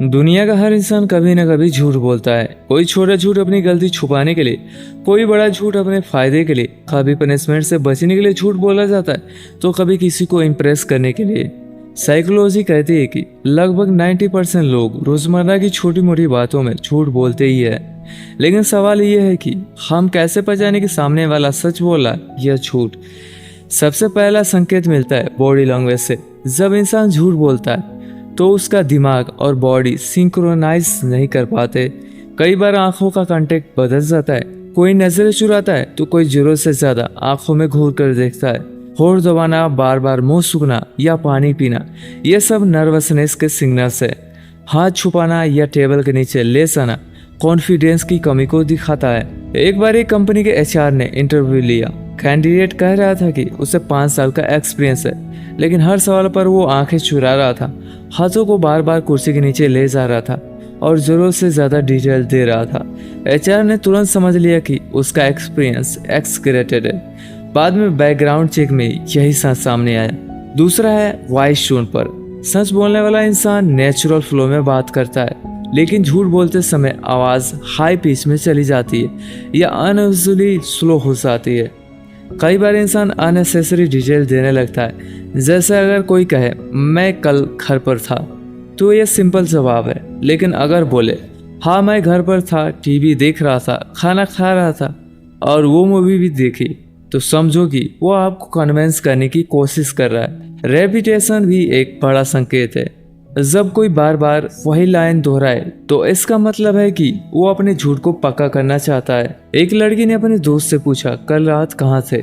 दुनिया का हर इंसान कभी न कभी झूठ बोलता है। कोई छोटा झूठ अपनी गलती छुपाने के लिए, कोई बड़ा झूठ अपने फायदे के लिए। कभी पनिशमेंट से बचने के लिए झूठ बोला जाता है, तो कभी किसी को इम्प्रेस करने के लिए। साइकोलॉजी कहती है कि लगभग 90% लोग रोजमर्रा की छोटी मोटी बातों में झूठ बोलते ही है। लेकिन सवाल यह है कि हम कैसे पहचाने कि सामने वाला सच बोला या झूठ। सबसे पहला संकेत मिलता है बॉडी लैंग्वेज से। जब इंसान झूठ बोलता है तो उसका दिमाग और बॉडी सिंक्रोनाइज नहीं कर पाते। कई बार आंखों का कांटेक्ट बदल जाता है, कोई नजरें चुराता है तो कोई जरूरत से ज्यादा आंखों में घूर कर देखता है। होठ दबाना, बार बार मुंह सूखना या पानी पीना, ये सब नर्वसनेस के सिग्नल्स है। हाथ छुपाना या टेबल के नीचे लेट आना कॉन्फिडेंस की कमी को दिखाता है। एक बार एक कंपनी के एचआर ने इंटरव्यू लिया। कैंडिडेट कह रहा था कि उसे 5 साल का एक्सपीरियंस है, लेकिन हर सवाल पर वो आंखें चुरा रहा था, हाथों को बार बार कुर्सी के नीचे ले जा रहा था और जरूरत से ज्यादा डिटेल दे रहा था। एचआर ने तुरंत समझ लिया कि उसका एक्सपीरियंस एक्सक्रेटेड है। बाद में बैकग्राउंड चेक में यही सच सामने आया। दूसरा है वॉइस टोन पर। सच बोलने वाला इंसान नेचुरल फ्लो में बात करता है, लेकिन झूठ बोलते समय आवाज हाई पिच में चली जाती है या अनयूजुअली स्लो हो जाती है। कई बार इंसान अननेसेसरी डिटेल देने लगता है, जैसे अगर कोई कहे मैं कल घर पर था तो यह सिंपल जवाब है। लेकिन अगर बोले हाँ मैं घर पर था, टीवी देख रहा था, खाना खा रहा था और वो मूवी भी देखी, तो समझो कि वो आपको कन्विंस करने की कोशिश कर रहा है। रेपिटेशन भी एक बड़ा संकेत है। जब कोई बार बार वही लाइन दोहराए तो इसका मतलब है कि वो अपने झूठ को पक्का करना चाहता है। एक लड़की ने अपने दोस्त से पूछा कल रात कहाँ थे।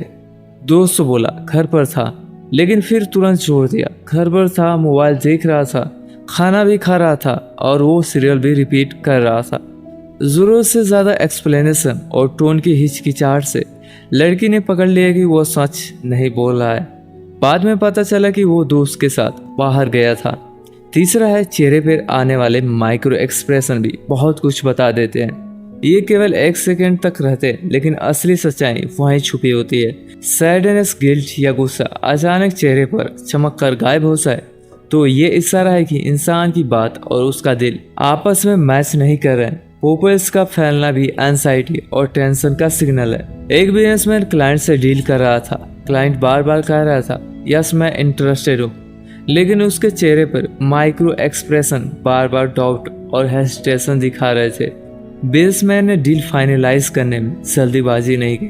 दोस्त बोला घर पर था, लेकिन फिर तुरंत छोड़ दिया। घर पर था, मोबाइल देख रहा था, खाना भी खा रहा था और वो सीरियल भी रिपीट कर रहा था। जरूरत से ज्यादा एक्सप्लेनेशन और टोन की हिचकिचाहट से लड़की ने पकड़ लिया कि वो सच नहीं बोल रहा है। बाद में पता चला कि वो दोस्त के साथ बाहर गया था। तीसरा है चेहरे पर आने वाले माइक्रो एक्सप्रेशन भी बहुत कुछ बता देते हैं। ये केवल 1 सेकंड तक रहते हैं, लेकिन असली सच्चाई वहीं छुपी होती है। सैडनेस, गिल्ट या गुस्सा अचानक चेहरे पर चमक कर गायब हो जाए तो ये इशारा है कि इंसान की बात और उसका दिल आपस में मैच नहीं कर रहे हैं। पोपल्स का फैलना भी एंजाइटी और टेंशन का सिग्नल है। एक बिजनेसमैन क्लाइंट से डील कर रहा था। क्लाइंट बार बार कह रहा था यस मैं इंटरेस्टेड हूँ, लेकिन उसके चेहरे पर माइक्रो एक्सप्रेशन बार बार डाउट और हेजिटेशन दिखा रहे थे। बिजनेसमैन ने डील फाइनलाइज करने में जल्दीबाजी नहीं की।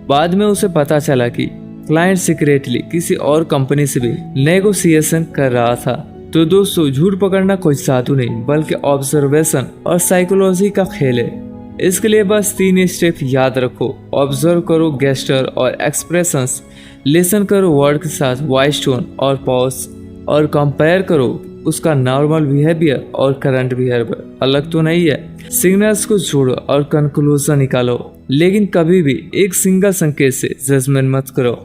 बाद में उसे पता चला कि क्लाइंट सीक्रेटली किसी और कंपनी से भी नेगोशिएशन कर रहा था। तो दोस्तों, झूठ पकड़ना कोई जादू नहीं, बल्कि ऑब्जर्वेशन और साइकोलॉजी का खेल है। इसके लिए बस 3 स्टेप याद रखो। ऑब्जर्व करो गेस्चर और एक्सप्रेशंस, लिसन करो वर्ड के साथ वॉइस टोन और पॉज, और कंपेयर करो उसका नॉर्मल बिहेवियर और करंट बिहेवियर अलग तो नहीं है। सिग्नल्स को जोड़ो और कंक्लूजन निकालो, लेकिन कभी भी एक सिंगल संकेत से जजमेंट मत करो।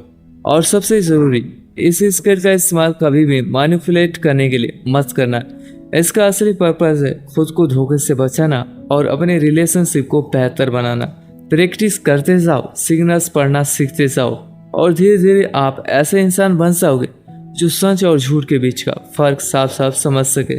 और सबसे जरूरी, इस स्किल का इस्तेमाल कभी भी मैनिपुलेट करने के लिए मत करना। इसका असली पर्पस है खुद को धोखे से बचाना और अपने रिलेशनशिप को बेहतर बनाना। प्रैक्टिस करते जाओ, सिग्नल्स पढ़ना सीखते जाओ और धीरे धीरे आप ऐसे इंसान बन जाओगे जो सच और झूठ के बीच का फर्क साफ साफ समझ सके।